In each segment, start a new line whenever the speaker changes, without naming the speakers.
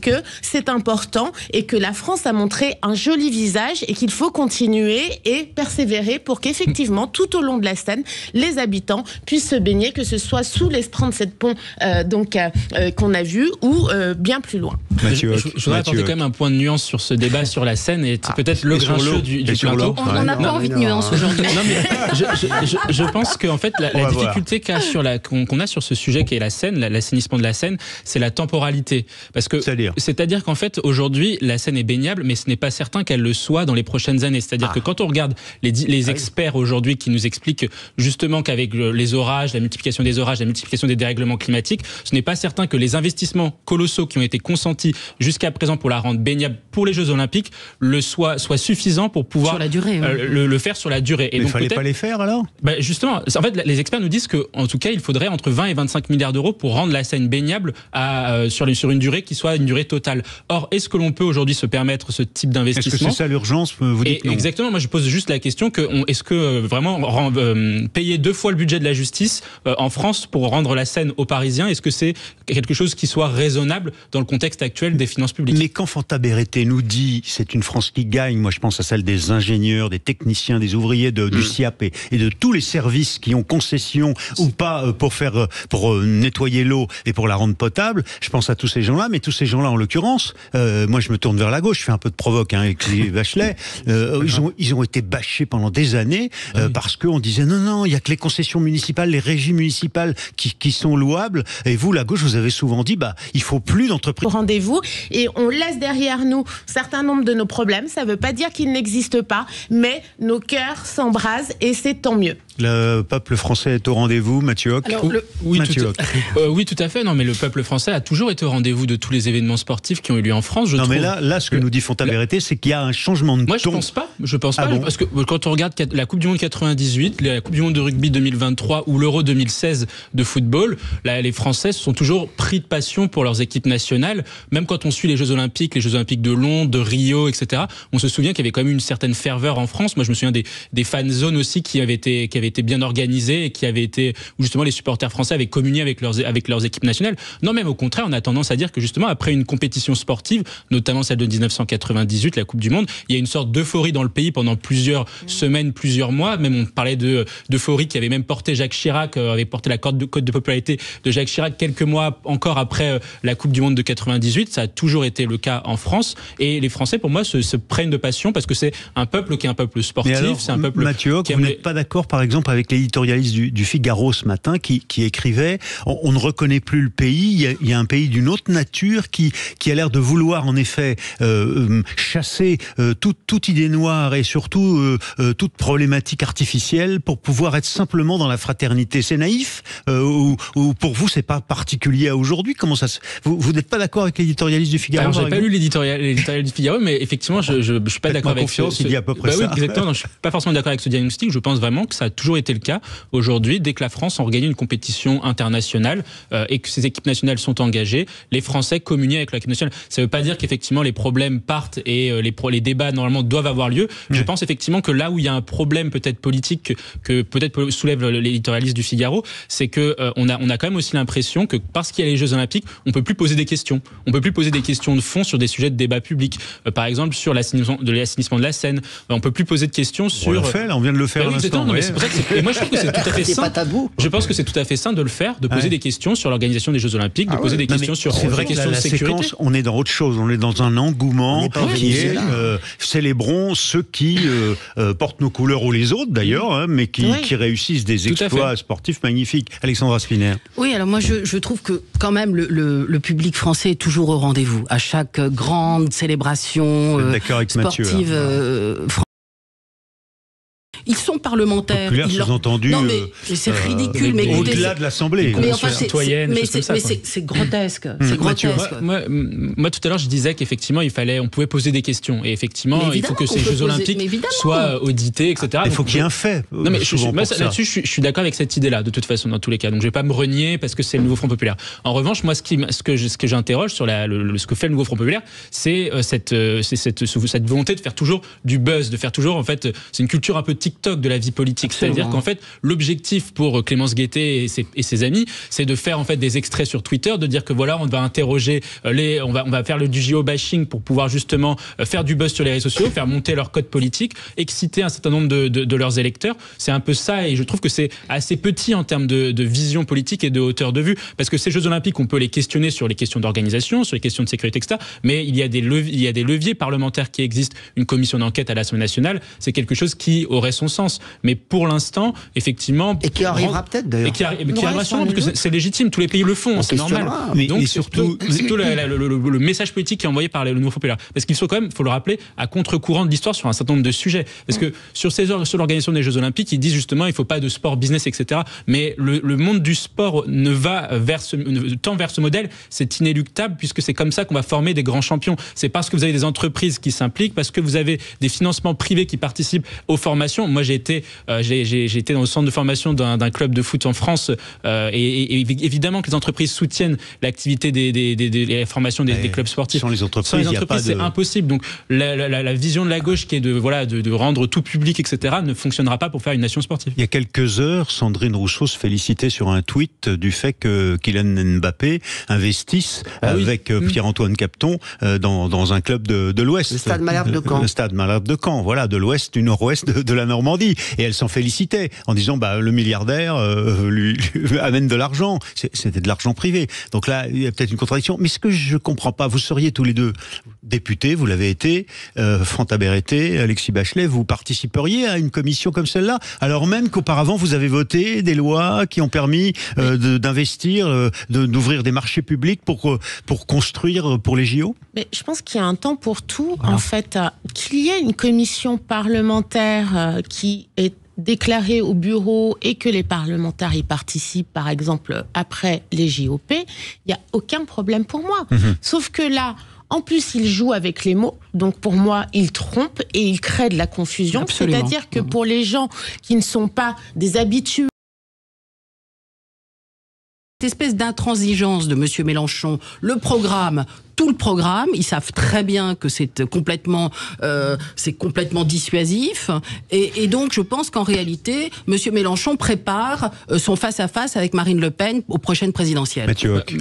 que c'est important et que la France a montré un joli visage et qu'il faut continuer et persévérer pour qu'effectivement, tout au long de la Seine, les habitants puissent se baigner, que ce soit sous les 37 ponts qu'on a vus ou bien plus loin.
Je voudrais apporter quand même un point de nuance sur ce débat sur la Seine et c'est peut-être le grincheux du plateau.
On n'a pas envie de nuance aujourd'hui.
Non, mais je pense qu'en fait, la difficulté qu'on a sur ce sujet qui est la Seine, l'assainissement de la Seine, c'est la temporalité. Parce que, c'est-à-dire qu'en fait, aujourd'hui, la Seine est baignable, mais ce n'est pas certain qu'elle le soit dans les prochaines années. C'est-à-dire que quand on regarde les experts aujourd'hui qui nous expliquent justement qu'avec les orages, la multiplication des orages, la multiplication des dérèglements climatiques, ce n'est pas certain que les investissements colossaux qui ont été consentis jusqu'à présent pour la rendre baignable pour les Jeux Olympiques soient suffisants pour pouvoir
sur la durée,
le faire sur la durée.
Mais il ne fallait pas les faire alors ?
Justement, en fait, les experts nous disent qu'en tout cas, il faudrait entre 20 et 25 milliards d'euros pour rendre la Seine baignable sur une durée qui soit une durée totale. Or, est-ce que l'on peut aujourd'hui se permettre ce type d'investissement ?
Est-ce que c'est ça l'urgence ? Vous dites non.
Exactement, moi je pose juste la question est-ce que vraiment payer 2 fois le budget de la justice en France pour rendre la Seine aux Parisiens, est-ce que c'est quelque chose qui soit raisonnable dans le contexte actuel des finances publiques ?
Mais quand Fanta Berete nous dit c'est une France qui gagne, moi je pense à celle des ingénieurs, des techniciens, des ouvriers du SIAP et de tous les services qui ont concession ou pas pour nettoyer l'eau et pour la rendre potable, je pense à tous ces gens-là, mais tous ces gens-là en l'occurrence, moi je me tourne vers la gauche, je fais un peu de provoque avec les Bachelet, ils ont été bâchés pendant des années parce qu'on disait non, il y a que les concessions municipales, les régies municipales qui sont louables, et vous, la gauche, vous avez souvent dit il faut plus d'entreprises.
Rendez-vous et on laisse derrière nous un certain nombre de nos problèmes, ça ne veut pas dire qu'ils n'existent pas, mais nos cœurs s'embrasent et c'est tant mieux.
Le peuple français est au rendez-vous, Mathieu Hoc.
Oui, tout à fait. Non, mais le peuple français a toujours été au rendez-vous de tous les événements sportifs qui ont eu lieu en France.
Mais là, ce que nous dit Fanta Berete, c'est qu'il y a un changement de ton.
Moi, je pense pas. Bon parce que quand on regarde la Coupe du Monde 98, la Coupe du Monde de rugby 2023 ou l'Euro 2016 de football, les Français se sont toujours pris de passion pour leurs équipes nationales. Même quand on suit les Jeux Olympiques de Londres, de Rio, etc., on se souvient qu'il y avait quand même une certaine ferveur en France. Moi, je me souviens des fan zones aussi qui avaient été bien organisées et où justement les supporters français avaient communié avec leurs équipes nationales. Non, même au contraire, on a tendance à dire que justement après une compétition sportive, notamment celle de 1998, la Coupe du Monde, il y a une sorte d'euphorie dans le pays pendant plusieurs semaines, plusieurs mois. Même on parlait d'euphorie qui avait même porté Jacques Chirac, avait porté la cote de popularité de Jacques Chirac quelques mois encore après la Coupe du Monde de 98. Ça a toujours été le cas en France. Et les Français, pour moi, se prennent de passion parce que c'est un peuple qui est un peuple sportif.
Alors,
c'est un peuple.
Mathieu Hoc, vous n'êtes pas d'accord, par exemple, avec l'éditorialiste du Figaro ce matin qui écrivait on ne reconnaît plus le pays, il y a un pays d'une autre nature qui a l'air de vouloir en effet chasser toute idée noire et surtout toute problématique artificielle pour pouvoir être simplement dans la fraternité. C'est naïf ou pour vous c'est pas particulier à aujourd'hui? Comment ça vous n'êtes pas d'accord avec l'éditorialiste du Figaro?
Alors j'ai pas lu l'éditorial du Figaro, mais effectivement je suis pas d'accord avec
il dit à peu près ça.
Oui, exactement. Non, je suis pas forcément d'accord avec ce diagnostic. Je pense vraiment que ça a toujours été le cas. Aujourd'hui, dès que la France a regagné une compétition internationale et que ses équipes nationales sont engagées, les Français communient avec l'équipe nationale. Ça veut pas dire qu'effectivement les problèmes partent et les débats normalement doivent avoir lieu. Je pense effectivement que là où il y a un problème peut-être politique que peut-être soulève l'éditorialiste du Figaro, c'est que on a quand même aussi l'impression que parce qu'il y a les Jeux Olympiques, on peut plus poser des questions. On peut plus poser des questions de fond sur des sujets de débat public. Par exemple sur l'assainissement de la Seine. On peut plus poser de questions sur.
On le fait, là, on vient de le faire.
Oui, c'est pour ça que et moi je trouve que c'est tout à fait sain. Je pense que c'est tout à fait sain de le faire, de poser des questions sur l'organisation des Jeux Olympiques, de poser des questions sur
les questions de sécurité. Séquence, on est dans autre chose. On est dans un engouement qui est célébrons ceux qui portent nos couleurs ou les autres d'ailleurs, mais qui réussissent des exploits sportifs magnifiques. Alexandra Spinner.
Oui, alors moi je trouve que quand même le public français est toujours au rendez-vous à chaque grande célébration sportive. Ils sont parlementaires.
Populaire, sous-entendu.
Non, mais c'est ridicule. Mais
au-delà de l'Assemblée.
Mais enfin, c'est grotesque. C'est grotesque.
Moi, tout à l'heure, je disais qu'effectivement, on pouvait poser des questions. Et effectivement, il faut que ces Jeux Olympiques soient audités, etc.
Il faut qu'il y ait un fait.
Non, mais là-dessus, je suis d'accord avec cette idée-là, de toute façon, dans tous les cas. Donc, je vais pas me renier parce que c'est le nouveau Front Populaire. En revanche, moi, ce que j'interroge sur ce que fait le nouveau Front Populaire, c'est cette volonté de faire toujours du buzz, de faire toujours, en fait, c'est une culture un peu TikTok de la vie politique. C'est-à-dire qu'en fait, l'objectif pour Clémence Guettet et ses amis, c'est de faire en fait des extraits sur Twitter, de dire que voilà, on va interroger on va faire du géobashing pour pouvoir justement faire du buzz sur les réseaux sociaux, faire monter leur code politique, exciter un certain nombre de leurs électeurs. C'est un peu ça, et je trouve que c'est assez petit en termes de vision politique et de hauteur de vue, parce que ces Jeux Olympiques, on peut les questionner sur les questions d'organisation, sur les questions de sécurité, etc. Mais il y a des leviers parlementaires qui existent. Une commission d'enquête à l'Assemblée nationale, c'est quelque chose qui aurait son sens. Mais pour l'instant, effectivement...
Et qui arrivera peut-être, d'ailleurs.
Et qui arrivera sûrement, parce que c'est légitime, tous les pays le font, c'est normal. Donc
et
surtout le message politique qui est envoyé par le Nouveau Populaire. Parce qu'ils sont quand même, il faut le rappeler, à contre-courant de l'histoire sur un certain nombre de sujets. Parce que sur l'organisation des Jeux Olympiques, ils disent justement il ne faut pas de sport business, etc. Mais le monde du sport tend vers ce modèle, c'est inéluctable, puisque c'est comme ça qu'on va former des grands champions. C'est parce que vous avez des entreprises qui s'impliquent, parce que vous avez des financements privés qui participent aux formations. Moi, j'ai été dans le centre de formation d'un club de foot en France, et évidemment que les entreprises soutiennent l'activité des formations des clubs sportifs.
Sans les entreprises,
c'est impossible. Donc la vision de la gauche qui est de rendre tout public, etc., ne fonctionnera pas pour faire une nation sportive.
Il y a quelques heures, Sandrine Rousseau se félicitait sur un tweet du fait que Kylian Mbappé investisse avec Pierre-Antoine Capton dans un club de l'Ouest.
Le Stade Malherbe de Caen.
Le Stade Malherbe de Caen, voilà, de l'Ouest, du Nord-Ouest de la Normandie. Et elle s'en félicitait en disant le milliardaire lui amène de l'argent. C'était de l'argent privé. Donc là, il y a peut-être une contradiction. Mais ce que je comprends pas, vous seriez tous les deux députés, vous l'avez été, Fanta Berete, Alexis Bachelet, vous participeriez à une commission comme celle-là, alors même qu'auparavant vous avez voté des lois qui ont permis d'investir, d'ouvrir des marchés publics pour construire pour les JO.
Mais je pense qu'il y a un temps pour tout, en fait, qu'il y ait une commission parlementaire qui est déclarée au bureau et que les parlementaires y participent, par exemple, après les JOP, il n'y a aucun problème pour moi. Sauf que là, en plus, il joue avec les mots. Donc, pour moi, il trompe et il crée de la confusion.
Absolument.
C'est-à-dire que pour les gens qui ne sont pas des habitués,
cette espèce d'intransigeance de M. Mélenchon, tout le programme, ils savent très bien que c'est complètement dissuasif, et donc je pense qu'en réalité, M. Mélenchon prépare son face-à-face avec Marine Le Pen aux prochaines présidentielles.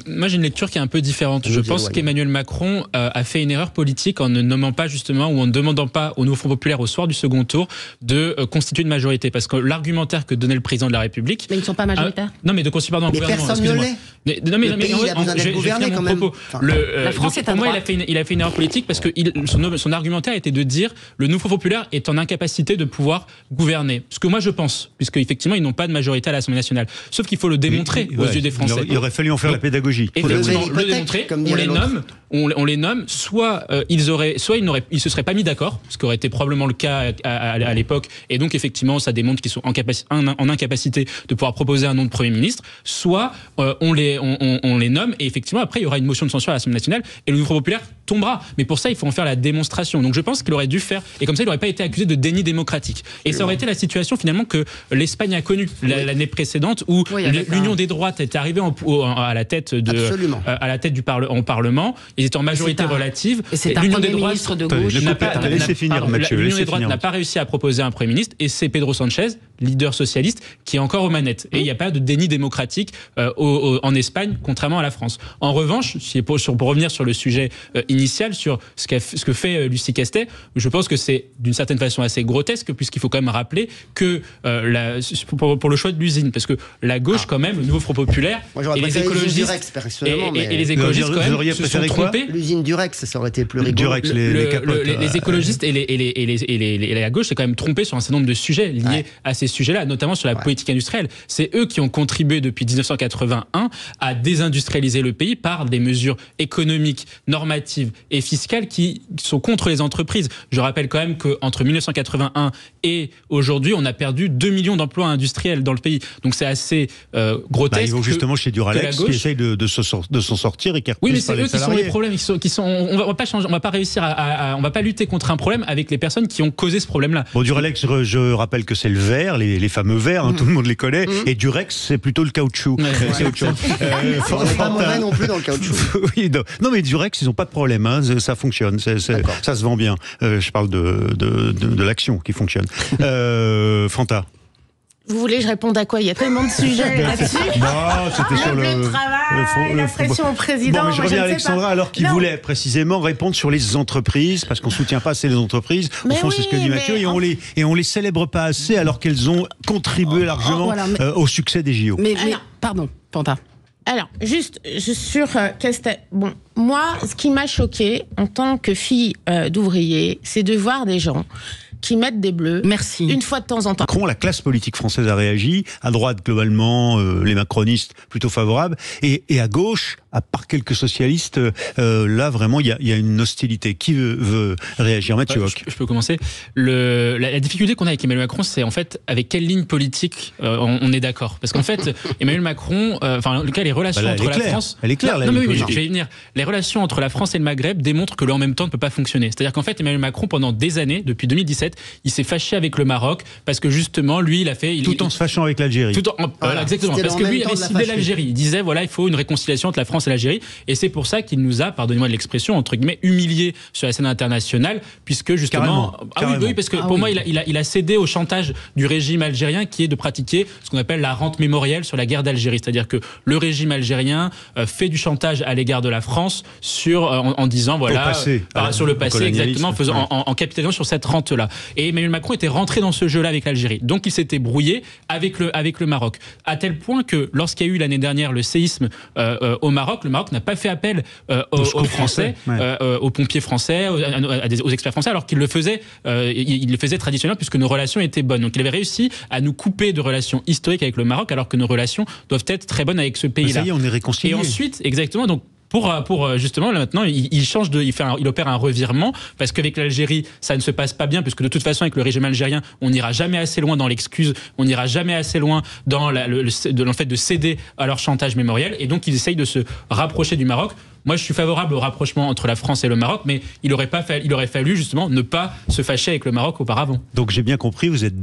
Moi j'ai une lecture qui est un peu différente. Je pense qu'Emmanuel Macron a fait une erreur politique en ne nommant pas justement, ou en ne demandant pas au Nouveau Front Populaire au soir du second tour de constituer une majorité, parce que l'argumentaire que donnait le président de la République...
Mais ils ne sont pas majoritaires.
Non, mais de constituer un gouvernement.
Personne ne l'est.
Le pays
a besoin d'être gouverné quand même.
Pour moi, il a fait une erreur politique parce que son argumentaire était de dire le Nouveau Populaire est en incapacité de pouvoir gouverner. Ce que moi je pense, puisque effectivement ils n'ont pas de majorité à l'Assemblée nationale. Sauf qu'il faut le démontrer aux yeux des Français.
Il aurait fallu en faire la pédagogie.
Effectivement, le démontrer. On les nomme. Soit ils se seraient pas mis d'accord, ce qui aurait été probablement le cas à l'époque. Et donc effectivement, ça démontre qu'ils sont en incapacité de pouvoir proposer un nom de Premier ministre. Soit on les nomme et effectivement après il y aura une motion de censure à l'Assemblée nationale et le Nouveau Populaire tombera. Mais pour ça, il faut en faire la démonstration. Donc je pense qu'il aurait dû faire, et comme ça, il n'aurait pas été accusé de déni démocratique. Et ça aurait été la situation finalement que l'Espagne a connue l'année précédente, où l'Union des droites était arrivée à la tête du Parlement. Ils étaient en majorité relative.
Et c'est un Premier ministre de gauche.
L'Union des droites n'a pas réussi à proposer un Premier ministre, et c'est Pedro Sanchez, leader socialiste, qui est encore aux manettes. Et il n'y a pas de déni démocratique en Espagne, contrairement à la France. En revanche, pour revenir sur le sujet initial, sur ce que fait Lucie Castet, je pense que c'est d'une certaine façon assez grotesque, puisqu'il faut quand même rappeler que pour le choix de l'usine, parce que la gauche quand même, le Nouveau Front Populaire, et les écologistes quand même se sont trompés.
L'usine Durex, ça aurait été plus rigolo.
Durex, les capotes.
Les écologistes et la gauche s'est quand même trompé sur un certain nombre de sujets liés à ces sujets-là, notamment sur la politique industrielle. C'est eux qui ont contribué depuis 1981 à désindustrialiser le pays par des mesures économiques, normatives et fiscales qui sont contre les entreprises. Je rappelle quand même qu'entre 1981 et aujourd'hui, on a perdu 2 millions d'emplois industriels dans le pays. Donc c'est assez grotesque.
Ils vont justement chez Duralex qui essayent de s'en sortir et qui
oui, mais c'est eux qui sont les problèmes. On va pas réussir on va pas lutter contre un problème avec les personnes qui ont causé ce problème-là.
Bon, Duralex, je rappelle que c'est le verre, les fameux verres, tout le monde les connaît. Et Durex, c'est plutôt le caoutchouc.
C'est pas mauvais non plus dans le caoutchouc.
Oui, non, mais Durex, ils n'ont pas de problème. problème, hein, ça fonctionne, ça se vend bien. Je parle de l'action qui fonctionne. Fanta.
Vous voulez que je réponde à quoi? Il y a tellement de sujets là-dessus.
Non, c'était sur
le travail, la pression au président.
Bon, mais je reviens à Alexandra, alors qu'il voulait précisément répondre sur les entreprises, parce qu'on soutient pas assez les entreprises. Au fond, c'est ce que dit Mathieu, et on les célèbre pas assez alors qu'elles ont contribué largement au succès des JO.
Mais pardon, Fanta.
Alors, juste sur Castel. Bon, moi, ce qui m'a choquée en tant que fille d'ouvrier, c'est de voir des gens qui mettent des bleus.
Merci.
Une fois de temps en temps.
Macron, la classe politique française a réagi. À droite, globalement, les macronistes plutôt favorables. Et à gauche, à part quelques socialistes, là, vraiment, il y a une hostilité. Qui veut réagir? Mathieu Hoc.
Je peux commencer. La difficulté qu'on a avec Emmanuel Macron, c'est en fait avec quelle ligne politique on est d'accord. Parce qu'en fait, Emmanuel Macron, en tout cas, les relations entre la France...
Elle est claire, la ligne politique.
Je vais y venir. Les relations entre la France et le Maghreb démontrent que le en même temps ne peut pas fonctionner. C'est-à-dire qu'en fait, Emmanuel Macron, pendant des années, depuis 2017, il s'est fâché avec le Maroc parce que justement, lui, il a fait...
Tout en se fâchant avec l'Algérie.
Exactement. Parce que lui, il avait ciblé l'Algérie. Il disait, voilà, il faut une réconciliation entre la France et l'Algérie. Et c'est pour ça qu'il nous a, pardonnez-moi de l'expression, entre guillemets, humiliés sur la scène internationale, puisque justement...
Carrément.
Oui, parce que pour moi, il a cédé au chantage du régime algérien qui est de pratiquer ce qu'on appelle la rente mémorielle sur la guerre d'Algérie. C'est-à-dire que le régime algérien fait du chantage à l'égard de la France en disant, voilà... sur le passé, exactement, en capitalisant sur cette rente-là. Et Emmanuel Macron était rentré dans ce jeu-là avec l'Algérie. Donc il s'était brouillé avec le Maroc. À tel point que lorsqu'il y a eu l'année dernière le séisme au Maroc, le Maroc n'a pas fait appel aux Français, aux pompiers français, aux experts français, alors qu'il le faisait traditionnellement puisque nos relations étaient bonnes. Donc il avait réussi à nous couper de relations historiques avec le Maroc alors que nos relations doivent être très bonnes avec ce pays-là.
Ça y est, on est réconciliés.
Et ensuite, exactement, donc pour justement là maintenant il opère un revirement parce qu'avec l'Algérie ça ne se passe pas bien puisque de toute façon avec le régime algérien on n'ira jamais assez loin dans l'excuse, on n'ira jamais assez loin dans le fait de céder à leur chantage mémoriel et donc ils essayent de se rapprocher du Maroc. Moi, je suis favorable au rapprochement entre la France et le Maroc, mais il aurait fallu justement ne pas se fâcher avec le Maroc auparavant.
Donc j'ai bien compris, vous êtes d'accord